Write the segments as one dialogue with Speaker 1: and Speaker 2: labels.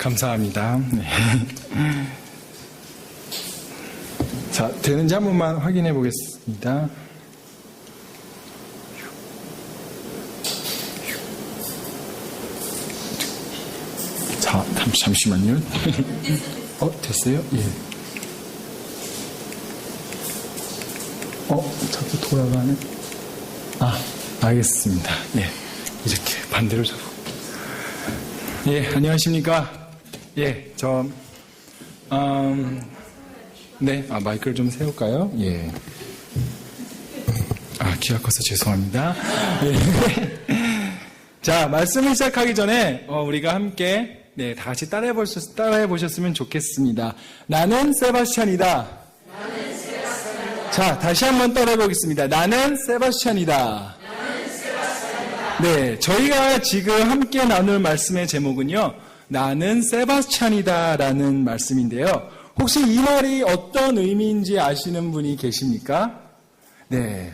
Speaker 1: 감사합니다. 네. 자, 되는지 한 번만 확인해 보겠습니다. 자, 잠시만요. 됐어요? 예. 자꾸 돌아가네. 알겠습니다. 예. 이렇게 반대로 잡고. 예, 안녕하십니까. 예, 네, 마이크를 좀 세울까요? 예. 키가 커서 죄송합니다. 예. 자, 말씀을 시작하기 전에, 우리가 함께, 다 같이 따라해 보셨으면 좋겠습니다. 나는 세바스찬이다. 자, 다시 한번 따라해 보겠습니다. 나는 세바스찬이다. 네, 저희가 지금 함께 나눌 말씀의 제목은요, 나는 세바스찬이다 라는 말씀인데요. 혹시 이 말이 어떤 의미인지 아시는 분이 계십니까? 네,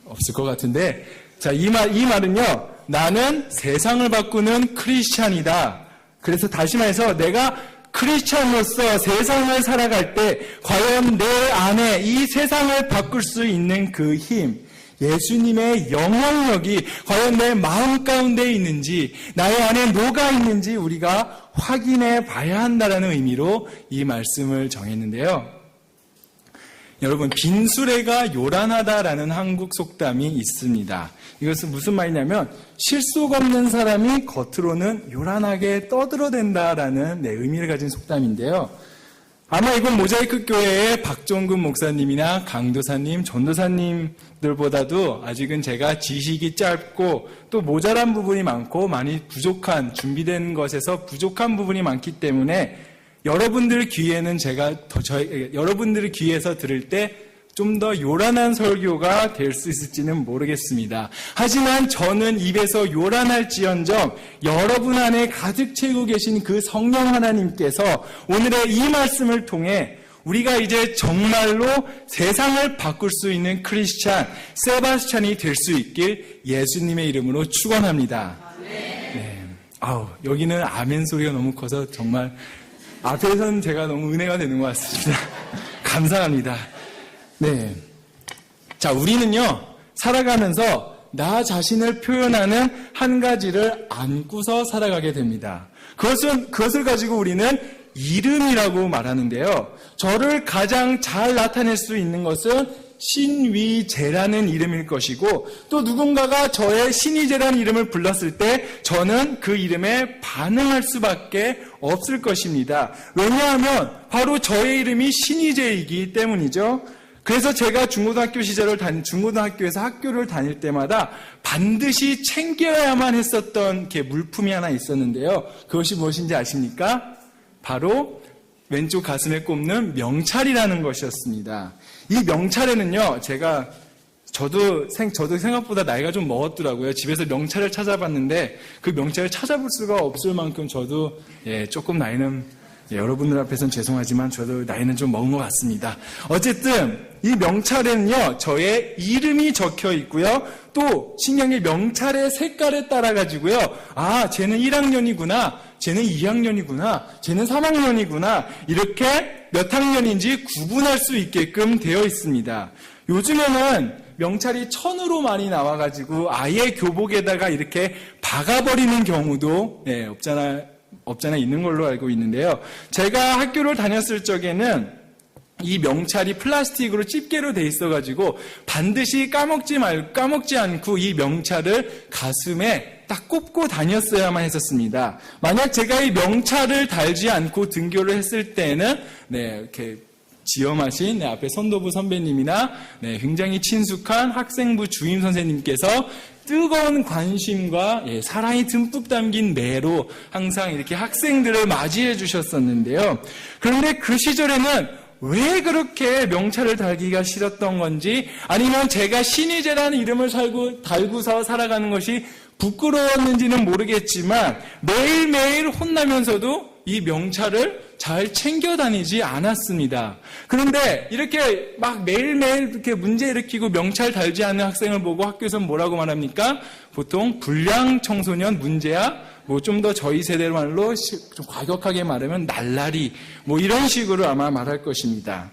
Speaker 1: 없을 것 같은데, 자, 이 말은요, 나는 세상을 바꾸는 크리스찬이다. 그래서 다시 말해서 내가 크리스찬으로서 세상을 살아갈 때 과연 내 안에 이 세상을 바꿀 수 있는 그 힘, 예수님의 영향력이 과연 내 마음 가운데 있는지, 나의 안에 녹아 있는지 우리가 확인해 봐야 한다는 의미로 이 말씀을 정했는데요. 여러분, 빈수레가 요란하다라는 한국 속담이 있습니다. 이것은 무슨 말이냐면 실속 없는 사람이 겉으로는 요란하게 떠들어댄다라는 의미를 가진 속담인데요. 아마 이건 모자이크 교회의 박종근 목사님이나 강도사님, 전도사님들보다도 아직은 제가 지식이 짧고 또 모자란 부분이 많고 많이 부족한, 준비된 것에서 부족한 부분이 많기 때문에 여러분들 귀에는 여러분들의 귀에서 들을 때 좀 더 요란한 설교가 될 수 있을지는 모르겠습니다. 하지만 저는 입에서 요란할지언정 여러분 안에 가득 채우고 계신 그 성령 하나님께서 오늘의 이 말씀을 통해 우리가 이제 정말로 세상을 바꿀 수 있는 크리스찬, 세바스찬이 될 수 있길 예수님의 이름으로 축원합니다. 네. 여기는 아멘 소리가 너무 커서 정말 앞에서는 제가 너무 은혜가 되는 것 같습니다. 감사합니다. 네. 자, 우리는요, 살아가면서 나 자신을 표현하는 한 가지를 안고서 살아가게 됩니다. 그것을 가지고 우리는 이름이라고 말하는데요. 저를 가장 잘 나타낼 수 있는 것은 신위제라는 이름일 것이고, 또 누군가가 저의 신위제라는 이름을 불렀을 때 저는 그 이름에 반응할 수밖에 없을 것입니다. 왜냐하면 바로 저의 이름이 신위제이기 때문이죠. 그래서 제가 중고등학교에서 학교를 다닐 때마다 반드시 챙겨야만 했었던 물품이 하나 있었는데요. 그것이 무엇인지 아십니까? 바로 왼쪽 가슴에 꼽는 명찰이라는 것이었습니다. 이 명찰에는요, 저도 생각보다 나이가 좀 먹었더라고요. 집에서 명찰을 찾아봤는데 그 명찰을 찾아볼 수가 없을 만큼 저도 조금 나이는 여러분들 앞에서는 죄송하지만 저도 나이는 좀 먹은 것 같습니다. 어쨌든 이 명찰에는요, 저의 이름이 적혀 있고요. 또 신기한 게 명찰의 색깔에 따라 가지고요. 쟤는 1학년이구나. 쟤는 2학년이구나. 쟤는 3학년이구나. 이렇게 몇 학년인지 구분할 수 있게끔 되어 있습니다. 요즘에는 명찰이 천으로 많이 나와가지고 아예 교복에다가 이렇게 박아버리는 경우도 없잖아 있는 걸로 알고 있는데요. 제가 학교를 다녔을 적에는 이 명찰이 플라스틱으로 집게로 돼 있어가지고 반드시 까먹지 않고 이 명찰을 가슴에 딱 꼽고 다녔어야만 했었습니다. 만약 제가 이 명찰을 달지 않고 등교를 했을 때는 이렇게 지엄하신 앞에 선도부 선배님이나 굉장히 친숙한 학생부 주임 선생님께서 뜨거운 관심과 사랑이 듬뿍 담긴 매로 항상 이렇게 학생들을 맞이해 주셨었는데요. 그런데 그 시절에는 왜 그렇게 명찰을 달기가 싫었던 건지, 아니면 제가 신위제라는 이름을 달고서 살아가는 것이 부끄러웠는지는 모르겠지만 매일매일 혼나면서도 이 명찰을 잘 챙겨 다니지 않았습니다. 그런데 이렇게 막 매일매일 이렇게 문제 일으키고 명찰 달지 않는 학생을 보고 학교에서는 뭐라고 말합니까? 보통 불량 청소년 문제야 뭐 좀 더 저희 세대 말로 좀 과격하게 말하면 날라리, 뭐 이런 식으로 아마 말할 것입니다.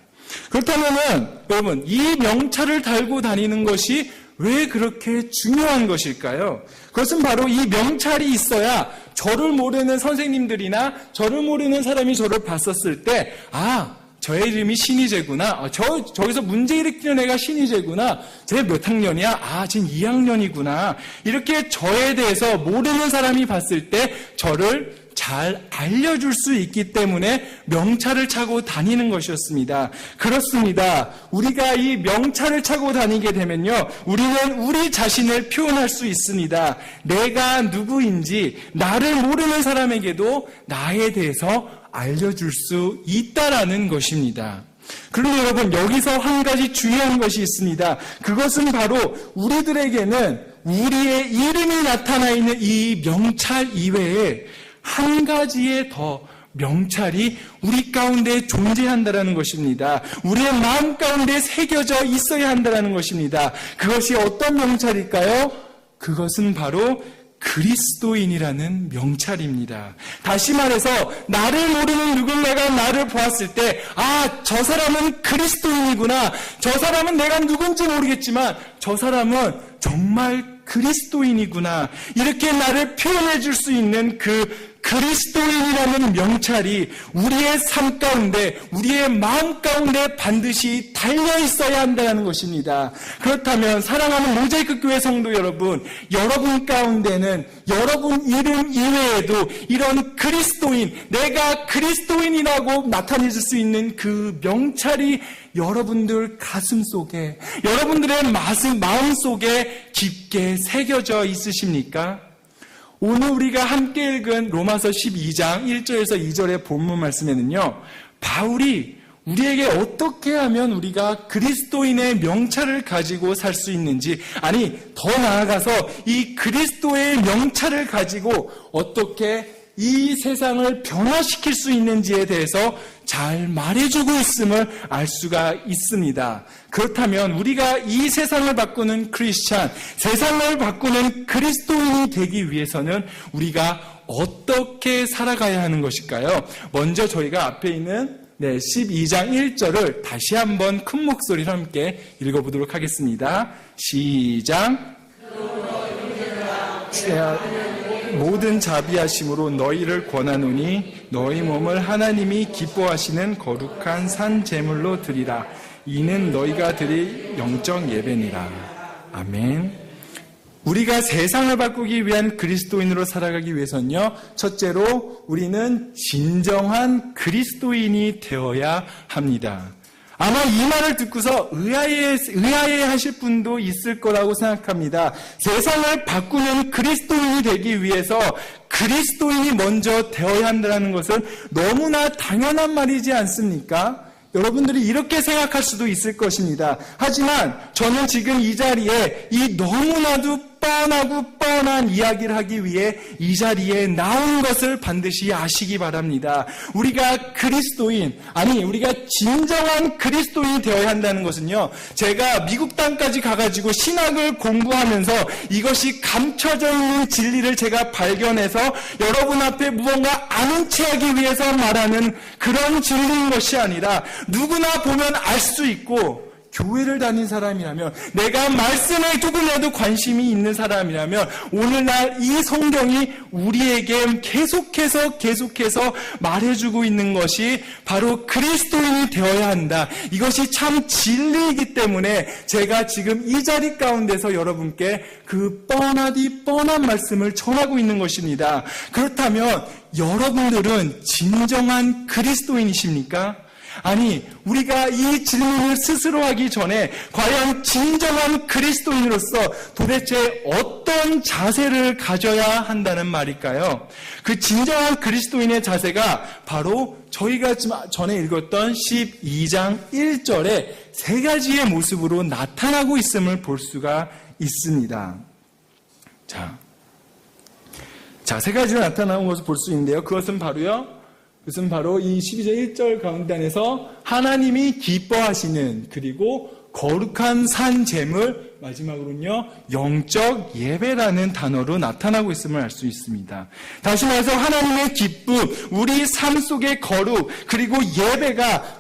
Speaker 1: 그렇다면은 여러분, 이 명찰을 달고 다니는 것이 왜 그렇게 중요한 것일까요? 그것은 바로 이 명찰이 있어야 저를 모르는 선생님들이나 저를 모르는 사람이 저를 봤었을 때, 아, 저의 이름이 신희재구나. 저기서 문제 일으키는 애가 신희재구나. 쟤 몇 학년이야? 아, 쟤 2학년이구나. 이렇게 저에 대해서 모르는 사람이 봤을 때 저를 잘 알려줄 수 있기 때문에 명찰을 차고 다니는 것이었습니다. 그렇습니다. 우리가 이 명찰을 차고 다니게 되면요, 우리는 우리 자신을 표현할 수 있습니다. 내가 누구인지 나를 모르는 사람에게도 나에 대해서 알려줄 수 있다라는 것입니다. 그런데 여러분, 여기서 한 가지 중요한 것이 있습니다. 그것은 바로 우리들에게는 우리의 이름이 나타나 있는 이 명찰 이외에 한 가지의 더 명찰이 우리 가운데 존재한다라는 것입니다. 우리의 마음 가운데 새겨져 있어야 한다라는 것입니다. 그것이 어떤 명찰일까요? 그것은 바로 그리스도인이라는 명찰입니다. 다시 말해서 나를 모르는 누군가가 나를 보았을 때, 아, 저 사람은 그리스도인이구나. 저 사람은 내가 누군지 모르겠지만 저 사람은 정말 그리스도인이구나. 이렇게 나를 표현해 줄 수 있는 그 그리스도인이라는 명찰이 우리의 삶 가운데, 우리의 마음 가운데 반드시 달려 있어야 한다는 것입니다. 그렇다면 사랑하는 모자이크 교회 성도 여러분, 여러분 가운데는 여러분 이름 이외에도 이런 그리스도인, 내가 그리스도인이라고 나타내 줄 수 있는 그 명찰이 여러분들 가슴 속에, 여러분들의 마음 속에 깊게 새겨져 있으십니까? 오늘 우리가 함께 읽은 로마서 12장 1절에서 2절의 본문 말씀에는요, 바울이 우리에게 어떻게 하면 우리가 그리스도인의 명찰을 가지고 살 수 있는지, 아니 더 나아가서 이 그리스도의 명찰을 가지고 어떻게 이 세상을 변화시킬 수 있는지에 대해서 잘 말해주고 있음을 알 수가 있습니다. 그렇다면 우리가 이 세상을 바꾸는 크리스찬, 세상을 바꾸는 그리스도인이 되기 위해서는 우리가 어떻게 살아가야 하는 것일까요? 먼저 저희가 앞에 있는 12장 1절을 다시 한번 큰 목소리로 함께 읽어보도록 하겠습니다. 시작. 모든 자비하심으로 너희를 권하노니 너희 몸을 하나님이 기뻐하시는 거룩한 산 제물로 드리라. 이는 너희가 드릴 영적 예배니라. 아멘. 우리가 세상을 바꾸기 위한 그리스도인으로 살아가기 위해서는요, 첫째로 우리는 진정한 그리스도인이 되어야 합니다. 아마 이 말을 듣고서 의아해 하실 분도 있을 거라고 생각합니다. 세상을 바꾸는 그리스도인이 되기 위해서 그리스도인이 먼저 되어야 한다는 것은 너무나 당연한 말이지 않습니까? 여러분들이 이렇게 생각할 수도 있을 것입니다. 하지만 저는 지금 이 자리에 이 너무나도 뻔하고 뻔한 이야기를 하기 위해 이 자리에 나온 것을 반드시 아시기 바랍니다. 우리가 그리스도인, 아니 우리가 진정한 그리스도인이 되어야 한다는 것은요, 제가 미국 땅까지 가가지고 신학을 공부하면서 이것이 감춰져 있는 진리를 제가 발견해서 여러분 앞에 무언가 아는 체 하기 위해서 말하는 그런 진리인 것이 아니라 누구나 보면 알 수 있고, 교회를 다닌 사람이라면, 내가 말씀에 조금이라도 관심이 있는 사람이라면 오늘날 이 성경이 우리에게 계속해서 말해주고 있는 것이 바로 그리스도인이 되어야 한다. 이것이 참 진리이기 때문에 제가 지금 이 자리 가운데서 여러분께 그 뻔한 말씀을 전하고 있는 것입니다. 그렇다면 여러분들은 진정한 그리스도인이십니까? 아니, 우리가 이 질문을 스스로 하기 전에 과연 진정한 그리스도인으로서 도대체 어떤 자세를 가져야 한다는 말일까요? 그 진정한 그리스도인의 자세가 바로 저희가 전에 읽었던 12장 1절에 세 가지의 모습으로 나타나고 있음을 볼 수가 있습니다. 자, 세 가지로 나타나는 것을 볼 수 있는데요. 그것은 바로 이 12절 1절 가운데 안에서 하나님이 기뻐하시는, 그리고 거룩한 산 제물, 마지막으로는요, 영적 예배라는 단어로 나타나고 있음을 알 수 있습니다. 다시 말해서 하나님의 기쁨, 우리 삶 속의 거룩, 그리고 예배가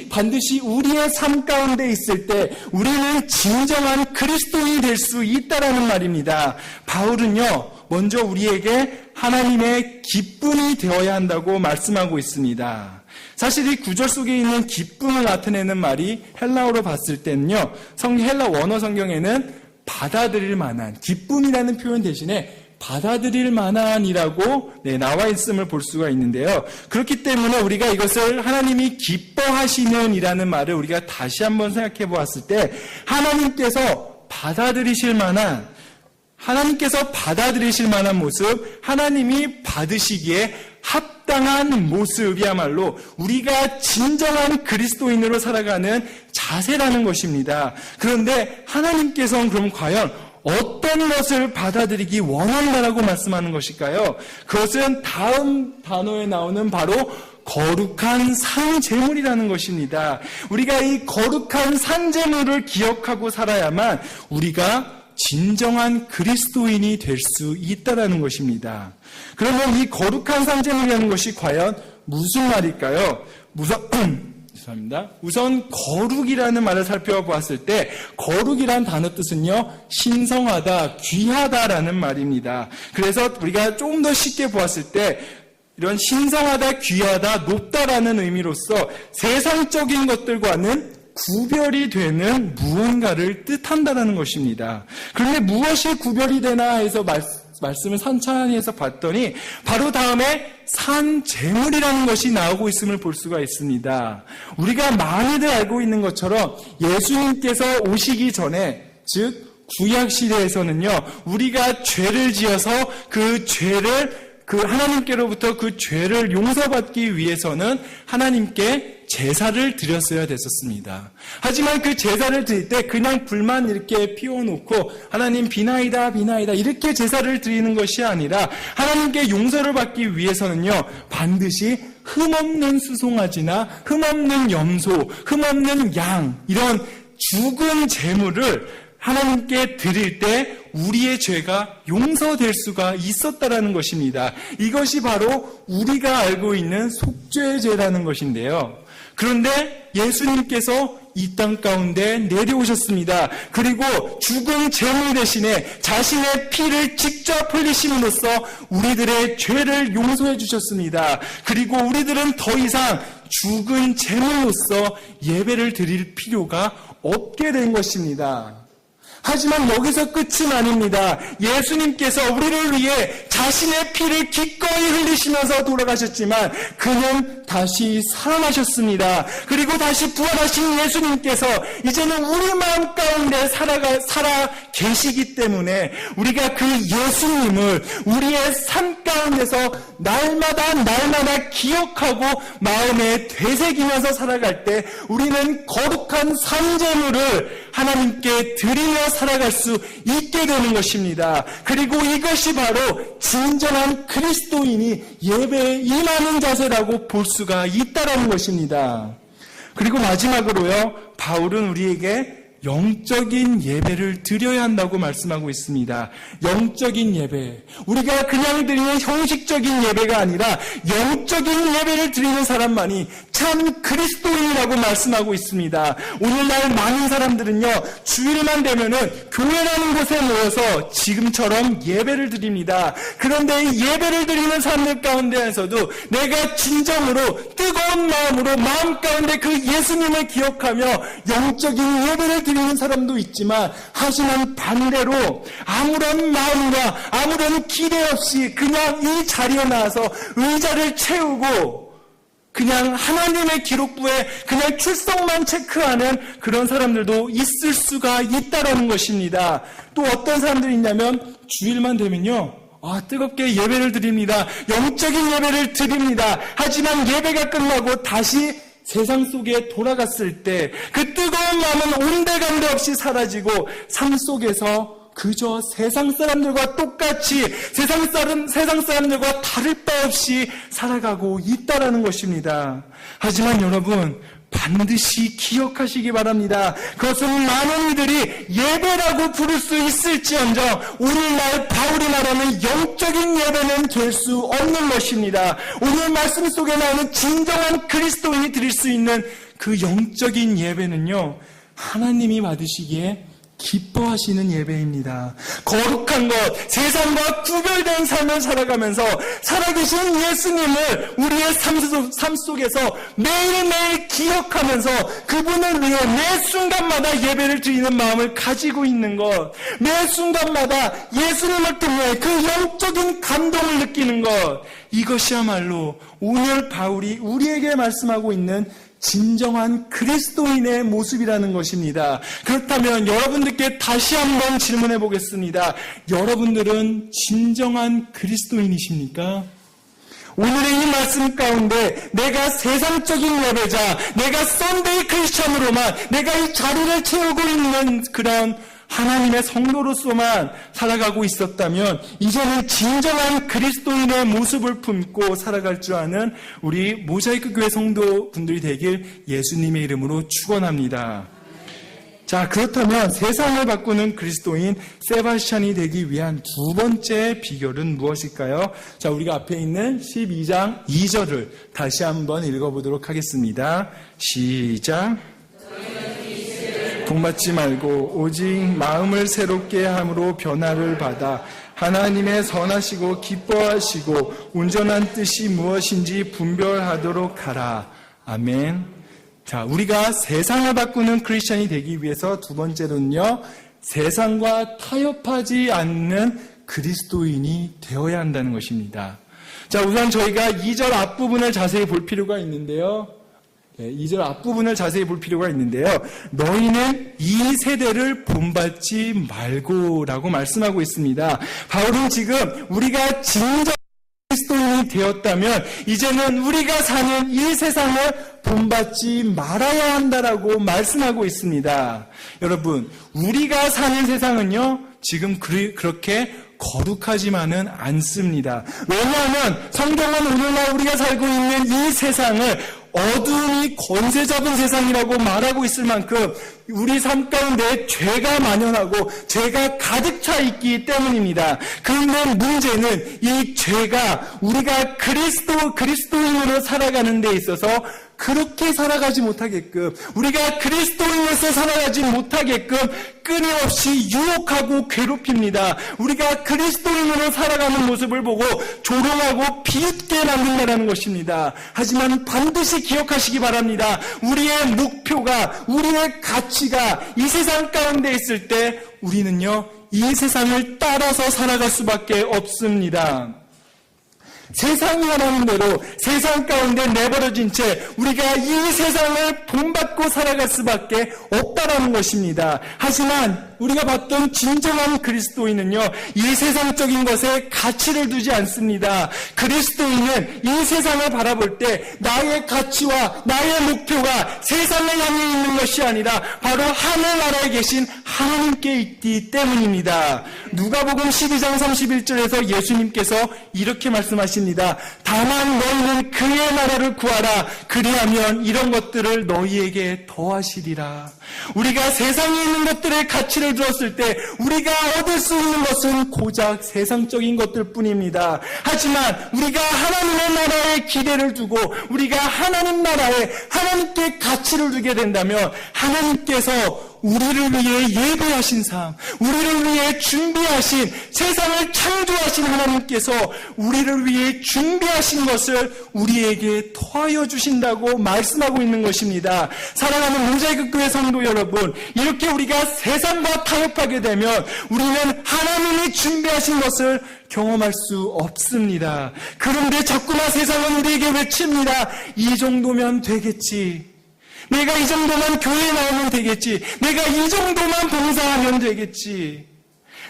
Speaker 1: 반드시 우리의 삶 가운데 있을 때 우리는 진정한 그리스도인이 될 수 있다라는 말입니다. 바울은요, 먼저 우리에게 하나님의 기쁨이 되어야 한다고 말씀하고 있습니다. 사실 이 구절 속에 있는 기쁨을 나타내는 말이 헬라어로 봤을 때는요, 헬라 원어 성경에는 받아들일 만한, 기쁨이라는 표현 대신에 받아들일 만한이라고 나와 있음을 볼 수가 있는데요. 그렇기 때문에 우리가 이것을 하나님이 기뻐하시는 이라는 말을 우리가 다시 한번 생각해 보았을 때, 하나님께서 받아들이실 만한 모습, 하나님이 받으시기에 합당한 모습이야말로 우리가 진정한 그리스도인으로 살아가는 자세라는 것입니다. 그런데 하나님께서는 그럼 과연 어떤 것을 받아들이기 원한다라고 말씀하는 것일까요? 그것은 다음 단어에 나오는 바로 거룩한 산제물이라는 것입니다. 우리가 이 거룩한 산제물을 기억하고 살아야만 우리가 진정한 그리스도인이 될 수 있다라는 것입니다. 그러면 이 거룩한 산제물이라는 것이 과연 무슨 말일까요? 우선 거룩이라는 말을 살펴보았을 때, 거룩이란 단어 뜻은요, 신성하다, 귀하다라는 말입니다. 그래서 우리가 조금 더 쉽게 보았을 때, 이런 신성하다, 귀하다, 높다라는 의미로서 세상적인 것들과는 구별이 되는 무언가를 뜻한다는 것입니다. 그런데 무엇이 구별이 되나 해서 말씀을 천천히 해서 봤더니 바로 다음에 산제물이라는 것이 나오고 있음을 볼 수가 있습니다. 우리가 많이들 알고 있는 것처럼 예수님께서 오시기 전에, 즉 구약시대에서는요, 우리가 죄를 지어서 하나님께로부터 그 죄를 용서받기 위해서는 하나님께 제사를 드렸어야 됐었습니다. 하지만 그 제사를 드릴 때 그냥 불만 이렇게 피워놓고 하나님 비나이다 이렇게 제사를 드리는 것이 아니라 하나님께 용서를 받기 위해서는요, 반드시 흠없는 수송아지나 흠없는 염소, 흠없는 양, 이런 죽은 제물을 하나님께 드릴 때 우리의 죄가 용서될 수가 있었다라는 것입니다. 이것이 바로 우리가 알고 있는 속죄제라는 것인데요. 그런데 예수님께서 이 땅 가운데 내려오셨습니다. 그리고 죽은 제물 대신에 자신의 피를 직접 흘리심으로써 우리들의 죄를 용서해 주셨습니다. 그리고 우리들은 더 이상 죽은 제물로서 예배를 드릴 필요가 없게 된 것입니다. 하지만 여기서 끝은 아닙니다. 예수님께서 우리를 위해 자신의 피를 기꺼이 흘리시면서 돌아가셨지만 그는 다시 살아나셨습니다. 그리고 다시 부활하신 예수님께서 이제는 우리 마음 가운데 살아 계시기 때문에 우리가 그 예수님을 우리의 삶 가운데서 날마다 기억하고 마음에 되새기면서 살아갈 때 우리는 거룩한 산제물을 하나님께 드리며 살아갈 수 있게 되는 것입니다. 그리고 이것이 바로 진정한 그리스도인이 예배에 임하는 자세라고 볼 수가 있다는 것입니다. 그리고 마지막으로요, 바울은 우리에게 영적인 예배를 드려야 한다고 말씀하고 있습니다. 영적인 예배. 우리가 그냥 드리는 형식적인 예배가 아니라 영적인 예배를 드리는 사람만이 참 그리스도인이라고 말씀하고 있습니다. 오늘날 많은 사람들은요, 주일만 되면은 교회라는 곳에 모여서 지금처럼 예배를 드립니다. 그런데 이 예배를 드리는 사람들 가운데에서도 내가 진정으로 뜨거운 마음으로 마음 가운데 그 예수님을 기억하며 영적인 예배를 드리는 사람도 있지만, 하지만 반대로 아무런 마음과 아무런 기대 없이 그냥 이 자리에 나와서 의자를 채우고 그냥 하나님의 기록부에 그냥 출석만 체크하는 그런 사람들도 있을 수가 있다라는 것입니다. 또 어떤 사람들이 있냐면 주일만 되면요, 뜨겁게 예배를 드립니다. 영적인 예배를 드립니다. 하지만 예배가 끝나고 다시 세상 속에 돌아갔을 때 그 뜨거운 마음은 온데간데 없이 사라지고 삶 속에서 그저 세상 사람들과 똑같이 세상 사람들과 다를 바 없이 살아가고 있다라는 것입니다. 하지만 여러분, 반드시 기억하시기 바랍니다. 그것은 많은 이들이 예배라고 부를 수 있을지언정 오늘날 바울이 말하는 영적인 예배는 될 수 없는 것입니다. 오늘 말씀 속에 나오는 진정한 그리스도인이 드릴 수 있는 그 영적인 예배는요, 하나님이 받으시기에 기뻐하시는 예배입니다. 거룩한 것, 세상과 구별된 삶을 살아가면서 살아계신 예수님을 우리의 삶 속에서 매일매일 기억하면서 그분을 위해 매 순간마다 예배를 드리는 마음을 가지고 있는 것, 매 순간마다 예수님을 통해 그 영적인 감동을 느끼는 것, 이것이야말로 오늘 바울이 우리에게 말씀하고 있는 진정한 그리스도인의 모습이라는 것입니다. 그렇다면 여러분들께 다시 한번 질문해 보겠습니다. 여러분들은 진정한 그리스도인이십니까? 오늘의 이 말씀 가운데 내가 세상적인 예배자, 내가 썬데이 크리스천으로만 내가 이 자리를 채우고 있는 그런 하나님의 성도로서만 살아가고 있었다면 이제는 진정한 그리스도인의 모습을 품고 살아갈 줄 아는 우리 모자이크 교회 성도분들이 되길 예수님의 이름으로 축원합니다. 자, 그렇다면 세상을 바꾸는 그리스도인 세바스찬이 되기 위한 두 번째 비결은 무엇일까요? 자, 우리가 앞에 있는 12장 2절을 다시 한번 읽어보도록 하겠습니다. 시작. 본받지 말고 오직 마음을 새롭게 함으로 변화를 받아 하나님의 선하시고 기뻐하시고 온전한 뜻이 무엇인지 분별하도록 하라. 아멘. 자, 우리가 세상을 바꾸는 크리스천이 되기 위해서 두 번째로는요, 세상과 타협하지 않는 그리스도인이 되어야 한다는 것입니다. 자, 우선 저희가 2절 앞부분을 자세히 볼 필요가 있는데요. 2절 앞부분을 자세히 볼 필요가 있는데요. 너희는 이 세대를 본받지 말고라고 말씀하고 있습니다. 바울은 지금 우리가 진정 그리스도인이 되었다면 이제는 우리가 사는 이 세상을 본받지 말아야 한다라고 말씀하고 있습니다. 여러분, 우리가 사는 세상은요, 지금 그렇게 거룩하지만은 않습니다. 왜냐하면 성경은 오늘날 우리가 살고 있는 이 세상을 어둠이 권세 잡은 세상이라고 말하고 있을 만큼 우리 삶 가운데 죄가 만연하고 죄가 가득 차 있기 때문입니다. 그런데 문제는 이 죄가 우리가 그리스도인으로 살아가는 데 있어서 그렇게 살아가지 못하게끔, 우리가 그리스도인으로서 살아가지 못하게끔 끊임없이 유혹하고 괴롭힙니다. 우리가 그리스도인으로 살아가는 모습을 보고 조롱하고 비웃게 만든다는 것입니다. 하지만 반드시 기억하시기 바랍니다. 우리의 목표가, 우리의 가치가 이 세상 가운데 있을 때 우리는요, 이 세상을 따라서 살아갈 수밖에 없습니다. 세상이 하라는 대로 세상 가운데 내버려진 채 우리가 이 세상을 본받고 살아갈 수밖에 없다라는 것입니다. 하지만 우리가 봤던 진정한 그리스도인은요, 이 세상적인 것에 가치를 두지 않습니다. 그리스도인은 이 세상을 바라볼 때 나의 가치와 나의 목표가 세상을 향해 있는 것이 아니라 바로 하늘나라에 계신 하나님께 있기 때문입니다. 누가복음 12장 31절에서 예수님께서 이렇게 말씀하십니다. 다만 너희는 그의 나라를 구하라. 그리하면 이런 것들을 너희에게 더하시리라. 우리가 세상에 있는 것들의 가치를 두었을 때 우리가 얻을 수 있는 것은 고작 세상적인 것들 뿐입니다. 하지만 우리가 하나님의 나라에 기대를 두고 우리가 하나님 나라에 하나님께 가치를 두게 된다면 하나님께서 우리를 위해 예배하신 삶, 우리를 위해 준비하신, 세상을 창조하신 하나님께서 우리를 위해 준비하신 것을 우리에게 더하여 주신다고 말씀하고 있는 것입니다. 사랑하는 모자이크 교회 성도 여러분, 이렇게 우리가 세상과 타협하게 되면 우리는 하나님이 준비하신 것을 경험할 수 없습니다. 그런데 자꾸만 세상은 우리에게 외칩니다. 이 정도면 되겠지. 내가 이 정도만 교회에 나오면 되겠지. 내가 이 정도만 봉사하면 되겠지.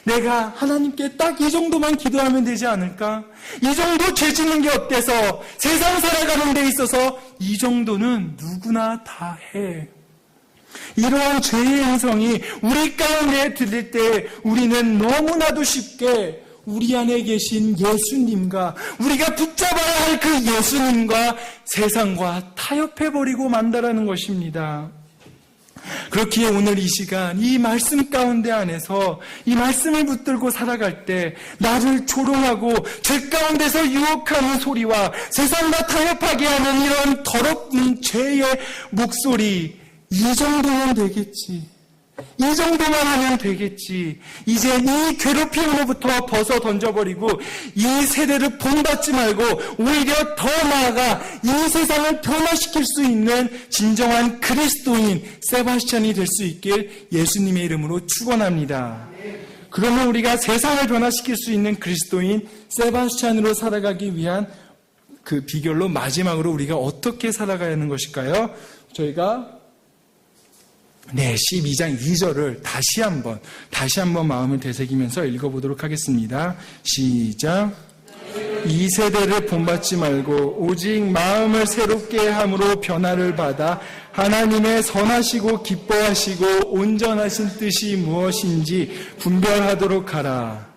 Speaker 1: 내가 하나님께 딱 이 정도만 기도하면 되지 않을까? 이 정도 죄 짓는 게 어때서? 세상 살아가는 데 있어서 이 정도는 누구나 다 해. 이러한 죄의 행성이 우리 가운데 들릴 때 우리는 너무나도 쉽게 우리 안에 계신 예수님과 우리가 붙잡아야 할 그 예수님과 세상과 타협해버리고 만다라는 것입니다. 그렇기에 오늘 이 시간 이 말씀 가운데 안에서 이 말씀을 붙들고 살아갈 때 나를 조롱하고 죄 가운데서 유혹하는 소리와 세상과 타협하게 하는 이런 더럽은 죄의 목소리, 이 정도면 되겠지. 이 정도만 하면 되겠지. 이제 이 괴롭힘으로부터 벗어 던져버리고 이 세대를 본받지 말고 오히려 더 나아가 이 세상을 변화시킬 수 있는 진정한 그리스도인 세바스찬이 될 수 있길 예수님의 이름으로 축원합니다. 그러면 우리가 세상을 변화시킬 수 있는 그리스도인 세바스찬으로 살아가기 위한 그 비결로 마지막으로 우리가 어떻게 살아가야 하는 것일까요? 저희가 12장 2절을 다시 한번 마음을 되새기면서 읽어보도록 하겠습니다. 시작. 이 세대를 본받지 말고 오직 마음을 새롭게 함으로 변화를 받아 하나님의 선하시고 기뻐하시고 온전하신 뜻이 무엇인지 분별하도록 하라.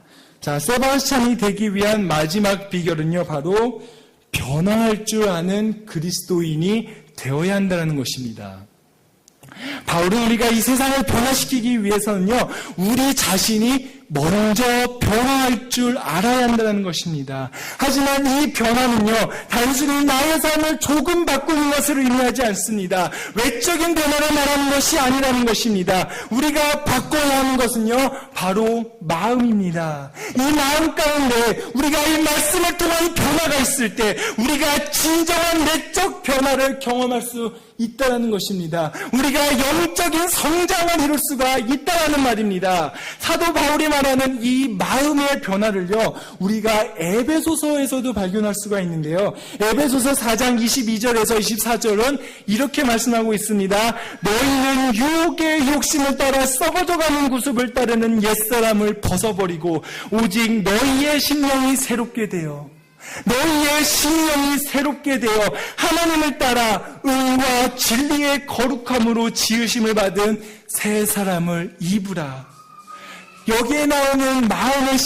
Speaker 1: 자, 세바스찬이 되기 위한 마지막 비결은요, 바로 변화할 줄 아는 그리스도인이 되어야 한다는 것입니다. 바울은 우리가 이 세상을 변화시키기 위해서는요, 우리 자신이 먼저 변화할 줄 알아야 한다는 것입니다. 하지만 이 변화는요, 단순히 나의 삶을 조금 바꾸는 것으로 의미하지 않습니다. 외적인 변화를 말하는 것이 아니라는 것입니다. 우리가 바꿔야 하는 것은요, 바로 마음입니다. 이 마음 가운데 우리가 이 말씀을 통한 변화가 있을 때 우리가 진정한 내적 변화를 경험할 수 있다는 것입니다. 우리가 영적인 성장을 이룰 수가 있다는 말입니다. 사도 바울이 말하는 이 마음의 변화를요, 우리가 에베소서에서도 발견할 수가 있는데요. 에베소서 4장 22절에서 24절은 이렇게 말씀하고 있습니다. 너희는 유혹의 욕심을 따라 썩어져가는 구습을 따르는 옛사람을 벗어버리고 오직 너희의 심령이 새롭게 되어 하나님을 따라 의와 진리의 거룩함으로 지으심을 받은 새 사람을 입으라. 여기에 나오는 마음의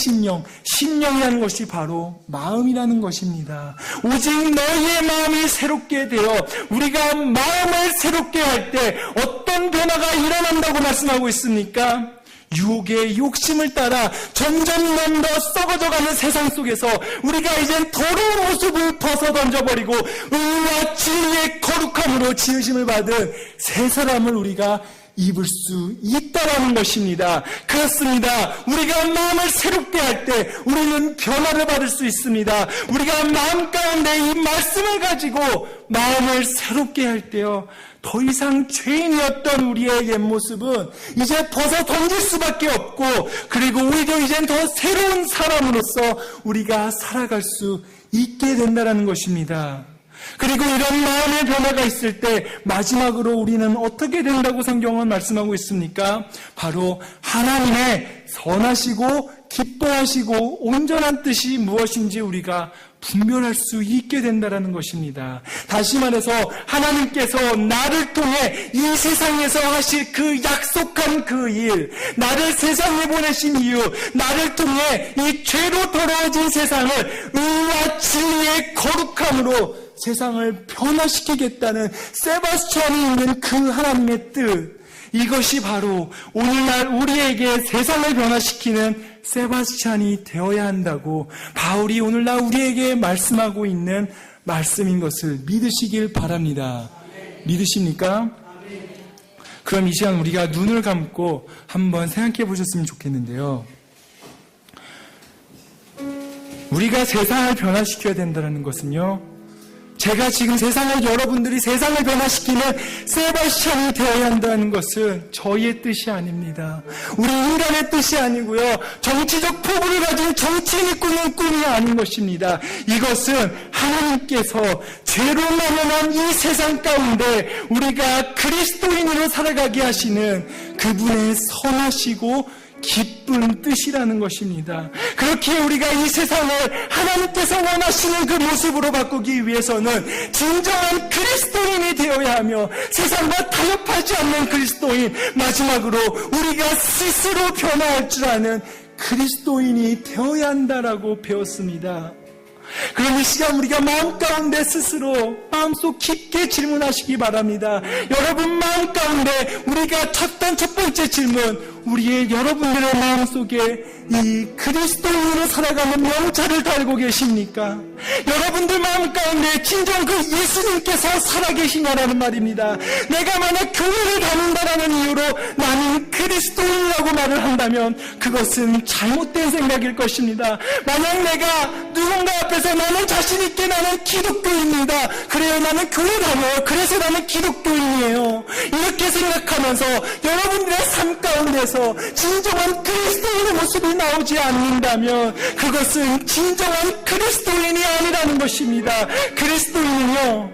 Speaker 1: 심령이라는 것이 바로 마음이라는 것입니다. 오직 너희의 마음이 새롭게 되어, 우리가 마음을 새롭게 할 때 어떤 변화가 일어난다고 말씀하고 있습니까? 유혹의 욕심을 따라 점점 더 썩어져가는 세상 속에서 우리가 이젠 더러운 모습을 벗어 던져버리고 의와 진리의 거룩함으로 지으심을 받은 새 사람을 우리가 입을 수 있다라는 것입니다. 그렇습니다. 우리가 마음을 새롭게 할 때 우리는 변화를 받을 수 있습니다. 우리가 마음 가운데 이 말씀을 가지고 마음을 새롭게 할 때요, 더 이상 죄인이었던 우리의 옛 모습은 이제 벗어 던질 수밖에 없고, 그리고 오히려 이젠 더 새로운 사람으로서 우리가 살아갈 수 있게 된다는 것입니다. 그리고 이런 마음의 변화가 있을 때 마지막으로 우리는 어떻게 된다고 성경은 말씀하고 있습니까? 바로 하나님의 선하시고 기뻐하시고 온전한 뜻이 무엇인지 우리가 분별할 수 있게 된다는 것입니다. 다시 말해서 하나님께서 나를 통해 이 세상에서 하실 그 약속한 그 일, 나를 세상에 보내신 이유, 나를 통해 이 죄로 더러워진 세상을 의와 진리의 거룩함으로 세상을 변화시키겠다는 세바스찬이 있는 그 하나님의 뜻, 이것이 바로 오늘날 우리에게 세상을 변화시키는 세바스찬이 되어야 한다고 바울이 오늘날 우리에게 말씀하고 있는 말씀인 것을 믿으시길 바랍니다. 믿으십니까? 그럼 이 시간 우리가 눈을 감고 한번 생각해 보셨으면 좋겠는데요. 우리가 세상을 변화시켜야 된다는 것은요, 제가 지금 여러분들이 세상을 변화시키는 세바스찬이 되어야 한다는 것은 저희의 뜻이 아닙니다. 우리 인간의 뜻이 아니고요, 정치적 포부를 가진 정치인이 꾸는 꿈이 아닌 것입니다. 이것은 하나님께서 죄로 만연한 이 세상 가운데 우리가 그리스도인으로 살아가게 하시는 그분의 선하시고 기쁜 뜻이라는 것입니다. 그렇게 우리가 이 세상을 하나님께서 원하시는 그 모습으로 바꾸기 위해서는 진정한 그리스도인이 되어야 하며 세상과 타협하지 않는 그리스도인, 마지막으로 우리가 스스로 변화할 줄 아는 그리스도인이 되어야 한다라고 배웠습니다. 그럼 이 시간 우리가 마음 가운데 스스로 마음속 깊게 질문하시기 바랍니다. 여러분 마음 가운데 우리가 첫 번째 질문, 우리의 여러분들의 마음속에 이 그리스도인으로 살아가는 명찰을 달고 계십니까? 여러분들 마음 가운데 진정 그 예수님께서 살아계시냐라는 말입니다. 내가 만약 교회를 다닌다라는 이유로 나는 그리스도인이라고 말을 한다면 그것은 잘못된 생각일 것입니다. 만약 내가 누군가 앞에서 나는 자신있게 나는 기독교인입니다. 그래요, 나는 교회 다녀요. 그래서 나는 기독교인이에요. 이렇게 생각하면서 여러분들의 삶 가운데서 진정한 그리스도인의 모습이 나오지 않는다면 그것은 진정한 그리스도인이 아니라는 것입니다. 그리스도인은요,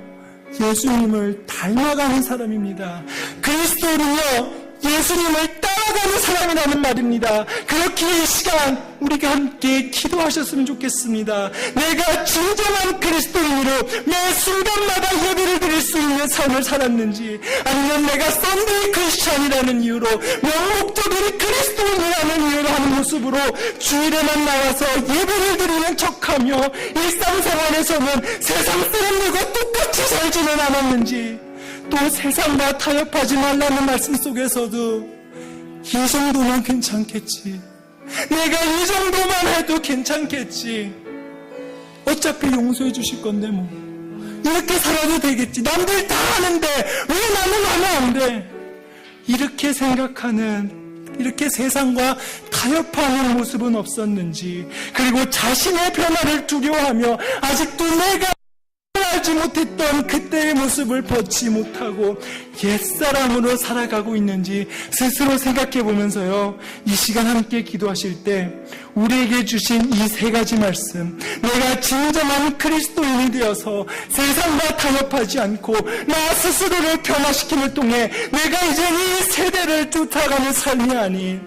Speaker 1: 예수님을 닮아가는 사람입니다. 그리스도인은요, 예수님을 따라가는 사람이라는 말입니다. 그렇게 이 시간 우리가 함께 기도하셨으면 좋겠습니다. 내가 진정한 그리스도인으로 매 순간마다 예배를 드릴 수 있는 삶을 살았는지, 아니면 내가 썬데이 크리스찬이라는 이유로 명목적인 그리스도인이라는 이유로 하는 모습으로 주일에만 나와서 예배를 드리는 척하며 일상생활에서는 세상 사람들과 똑같이 살지는 않았는지, 또 세상과 타협하지 말라는 말씀 속에서도 이 정도면 괜찮겠지, 내가 이 정도만 해도 괜찮겠지, 어차피 용서해 주실 건데 뭐 이렇게 살아도 되겠지, 남들 다 하는데 왜 나는 하면 안 돼, 이렇게 생각하는, 이렇게 세상과 타협하는 모습은 없었는지, 그리고 자신의 변화를 두려워하며 아직도 내가 알지 못했던 그때의 모습을 벗지 못하고 옛사람으로 살아가고 있는지 스스로 생각해 보면서요, 이 시간 함께 기도하실 때 우리에게 주신 이 세 가지 말씀, 내가 진정한 그리스도인이 되어서 세상과 타협하지 않고 나 스스로를 변화시킴을 통해 내가 이제 이 세대를 쫓아가는 삶이 아닌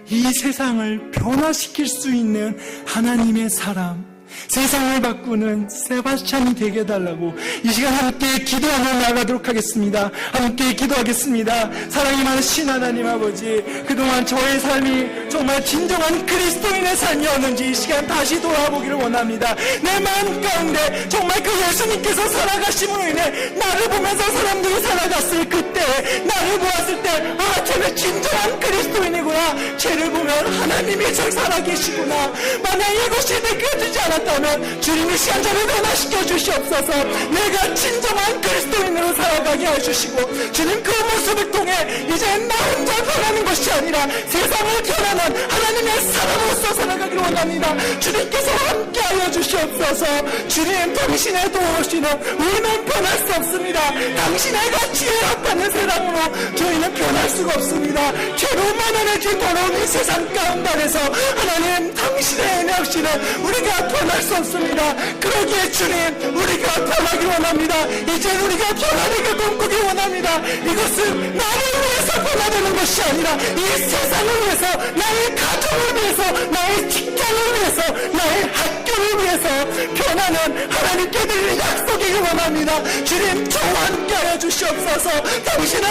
Speaker 1: 이 세상을 변화시킬 수 있는 하나님의 사람, 세상을 바꾸는 세바스찬이 되게 해달라고 이 시간 함께 기도하며 나가도록 하겠습니다. 함께 기도하겠습니다. 사랑이 많으신 하나님 아버지, 그동안 저의 삶이 정말 진정한 그리스도인의 삶이었는지 이 시간 다시 돌아보기를 원합니다. 내 마음 가운데 정말 그 예수님께서 살아가심으로 인해 나를 보면서 사람들이 살아갔을 그때, 나를 보았을 때, 아, 쟤는 진정한 그리스도인이구나, 쟤를 보면 하나님이 저 살아계시구나. 만약 이것이 느껴지지 않았다면 주님이 시간 전에 변화시켜 주시옵소서. 내가 진정한 그리스도인으로 살아가게 해주시고, 주님 그 모습을 통해 이제 나 혼자 변하는 것이 아니라 세상을 변하는 하나님의 사람으로서 살아가기를 원합니다. 주님께서 함께하여 주시옵소서. 주님, 당신의 도우시는 우리는 변할 수 없습니다. 당신의 같이 해왔다는 세상으로 저희는 변할 수가 없습니다. 죄로 만연해진 더러운 이 세상 가운데서 하나님, 당신의 은혜 없이는 우리가 변할 수 없습니다. 그러기에 주님, 우리가 변하기 원합니다. 이제 우리가 변화되게 꿈꾸기 원합니다. 이것은 나를 위해서 변화되는 것이 아니라 이 세상을 위해서, 나의 가정을 위해서, 나의 직장을 위해서, 나의 학교를 위해서 변하는 하나님께 드리는 약속이기 원합니다. 주님, 저와 함께하여 주시옵소서. 당신을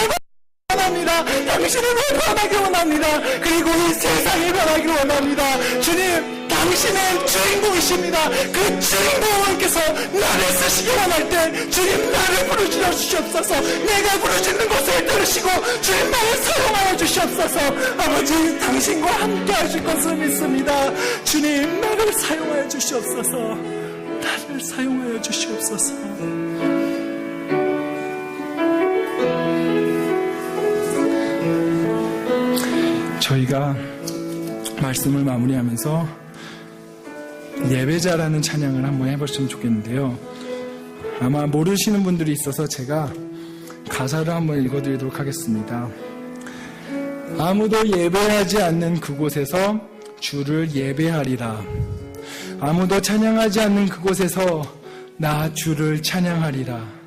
Speaker 1: 원합니다. 당신을 변하기 원합니다. 그리고 이 세상이 변하기 원합니다. 주님, 당신은 주인공이십니다. 그 주인공께서 나를 쓰시기 원할 때 주님, 나를 부르짖어 주시옵소서. 내가 부르짖는 것을 들으시고 주님, 나를 사용하여 주시옵소서. 아버지, 당신과 함께 하실 것을 믿습니다. 주님, 나를 사용하여 주시옵소서. 나를 사용하여 주시옵소서. 저희가 말씀을 마무리하면서 예배자라는 찬양을 한번 해보시면 좋겠는데요. 아마 모르시는 분들이 있어서 제가 가사를 한번 읽어드리도록 하겠습니다. 아무도 예배하지 않는 그곳에서 주를 예배하리라. 아무도 찬양하지 않는 그곳에서 나 주를 찬양하리라.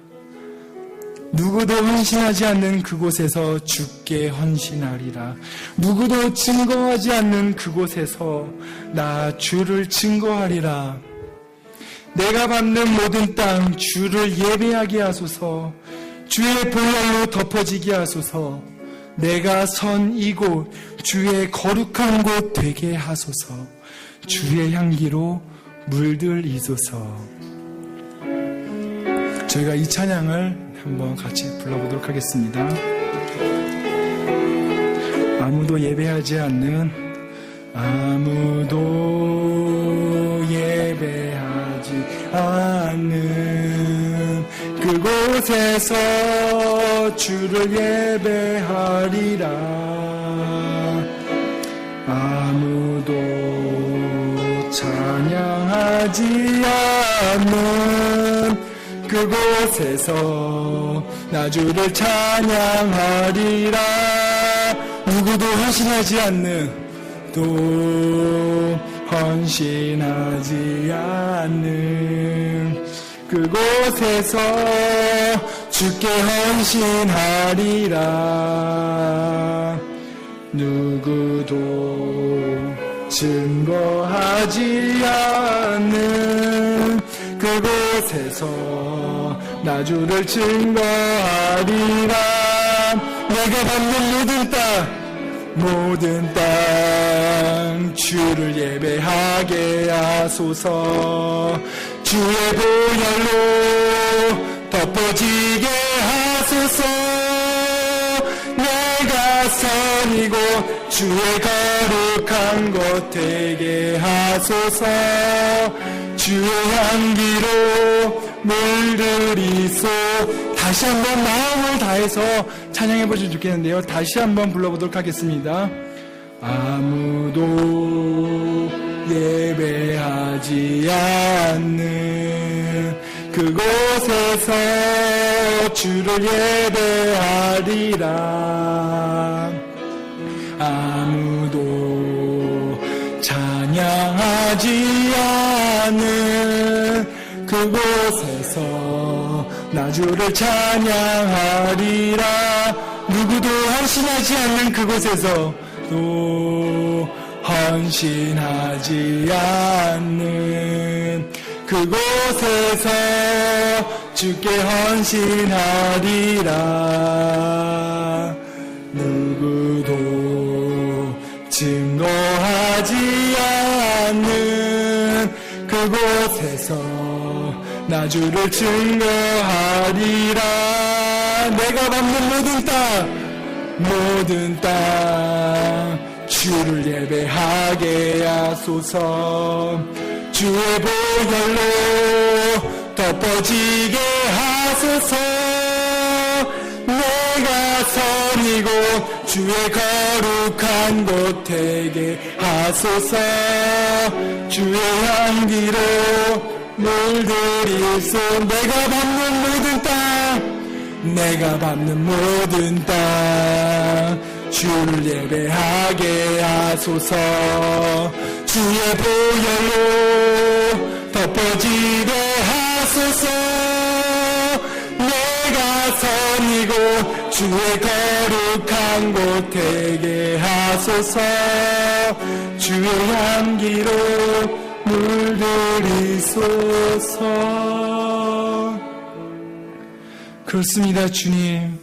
Speaker 1: 누구도 헌신하지 않는 그곳에서 주께 헌신하리라. 누구도 증거하지 않는 그곳에서 나 주를 증거하리라. 내가 밟는 모든 땅 주를 예배하게 하소서. 주의 보혈로 덮어지게 하소서. 내가 선 이곳 주의 거룩한 곳 되게 하소서. 주의 향기로 물들이소서. 저희가 이 찬양을 한번 같이 불러보도록 하겠습니다. 아무도 예배하지 않는, 아무도 예배하지 않는 그곳에서 주를 예배하리라. 아무도 찬양하지 않는 그곳에서 나 주를 찬양하리라. 누구도 헌신하지 않는, 또 헌신하지 않는 그곳에서 주께 헌신하리라. 누구도 증거하지 않는 그곳에서 나 주를 증거하리라. 내가 받는 모든 땅 주를 예배하게 하소서. 주의 보혈로 덮어지게 하소서. 내가 선이고 주의 거룩한 곳 되게 하소서. 주의 향기로 물들이소. 다시 한번 마음을 다해서 찬양해 보시면 좋겠는데요. 다시 한번 불러보도록 하겠습니다. 아무도 예배하지 않는 그곳에서 주를 예배하리라. 아무도 찬양하지 않는 그곳에서 나 주를 찬양하리라. 누구도 헌신하지 않는 그곳에서, 또 헌신하지 않는 그곳에서 주께 헌신하리라. 누구도 증거하지 않는 그곳에서 나 주를 증거하리라. 내가 받는 모든 땅 주를 예배하게 하소서. 주의 보혈로 덮어지게 하소서. 내가 선이고 주의 거룩한 곳 되게 하소서. 주의 향기로 물들이소. 내가 밟는 모든 땅 주를 예배하게 하소서. 주의 보혈로 덮어지게 하소서. 내가 선이고 주의 거룩한 곳 되게 하소서. 주의 향기로 물들이소서. 그렇습니다, 주님.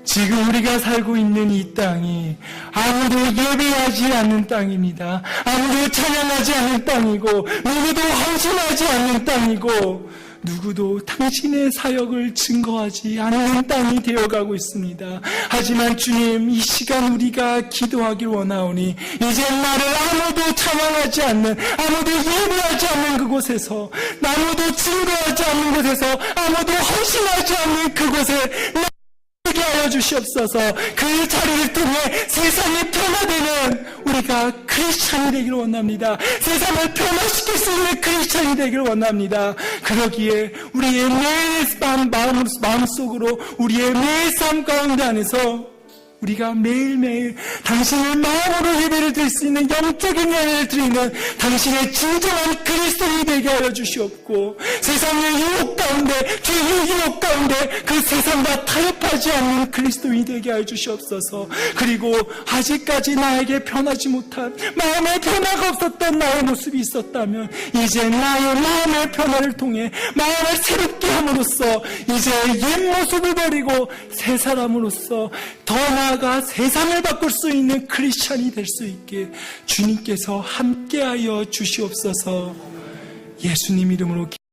Speaker 1: 지금 우리가 살고 있는 이 땅이 아무도 예배하지 않는 땅입니다. 아무도 찬양하지 않는 땅이고, 누구도 헌신하지 않는 땅이고, 누구도 당신의 사역을 증거하지 않는 땅이 되어가고 있습니다. 하지만 주님, 이 시간 우리가 기도하길 원하오니 이제 나를 아무도 찬양하지 않는, 아무도 예배하지 않는 그곳에서, 아무도 증거하지 않는 곳에서, 아무도 헌신하지 않는 그곳에 하게 하여 주시옵소서. 그 자리를 통해 세상이 변화되는 우리가 크리스찬이 되기를 원합니다. 세상을 변화시킬 수 있는 크리스찬이 되기를 원합니다. 그러기에 우리의 매일 마음속으로 우리의 매일 삶 가운데 안에서 우리가 매일매일 당신을 마음으로 예배를 드릴 수 있는 영적인 예배를 드리는 당신의 진정한 그리스도인이 되게 하여 주시옵고, 세상의 유혹 가운데, 죄의 유혹 가운데 그 세상과 타협하지 않는 그리스도인이 되게 하여 주시옵소서. 그리고 아직까지 나에게 변하지 못한, 마음의 변화가 없었던 나의 모습이 있었다면 이제 나의 마음의 변화를 통해 마음을 새롭게 함으로써 이제 옛 모습을 버리고 새 사람으로서 더 나아가 세상을 바꿀 수 있는 크리스찬이 될 수 있게 주님께서 함께하여 주시옵소서. 예수님 이름으로